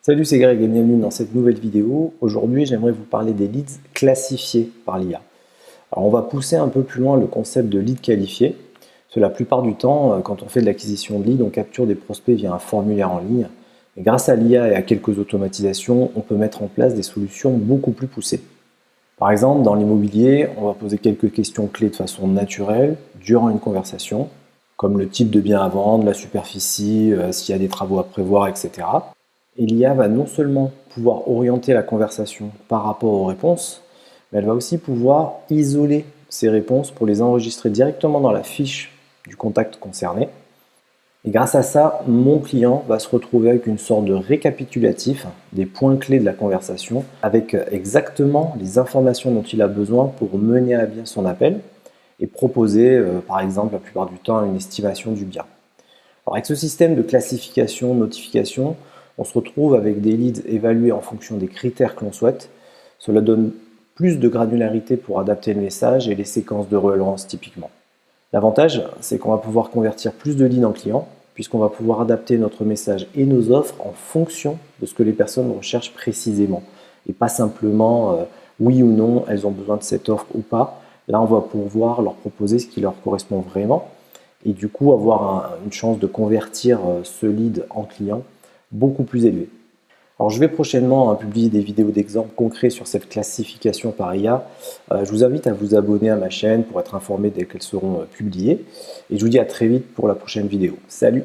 Salut, c'est Greg et bienvenue dans cette nouvelle vidéo. Aujourd'hui, j'aimerais vous parler des leads classifiés par l'IA. Alors, on va pousser un peu plus loin le concept de lead qualifié. Parce que la plupart du temps, quand on fait de l'acquisition de leads, on capture des prospects via un formulaire en ligne. Et grâce à l'IA et à quelques automatisations, on peut mettre en place des solutions beaucoup plus poussées. Par exemple, dans l'immobilier, on va poser quelques questions clés de façon naturelle durant une conversation, comme le type de bien à vendre, la superficie, s'il y a des travaux à prévoir, etc. Et l'IA va non seulement pouvoir orienter la conversation par rapport aux réponses, mais elle va aussi pouvoir isoler ces réponses pour les enregistrer directement dans la fiche du contact concerné. Et grâce à ça, mon client va se retrouver avec une sorte de récapitulatif des points clés de la conversation, avec exactement les informations dont il a besoin pour mener à bien son appel et proposer, par exemple, la plupart du temps, une estimation du bien. Alors avec ce système de classification, notification, on se retrouve avec des leads évalués en fonction des critères que l'on souhaite. Cela donne plus de granularité pour adapter le message et les séquences de relance typiquement. L'avantage, c'est qu'on va pouvoir convertir plus de leads en clients, puisqu'on va pouvoir adapter notre message et nos offres en fonction de ce que les personnes recherchent précisément. Et pas simplement oui ou non, elles ont besoin de cette offre ou pas. Là, on va pouvoir leur proposer ce qui leur correspond vraiment et du coup avoir une chance de convertir ce lead en client beaucoup plus élevée. Alors je vais prochainement publier des vidéos d'exemples concrets sur cette classification par IA. Je vous invite à vous abonner à ma chaîne pour être informé dès qu'elles seront publiées. Et je vous dis à très vite pour la prochaine vidéo. Salut!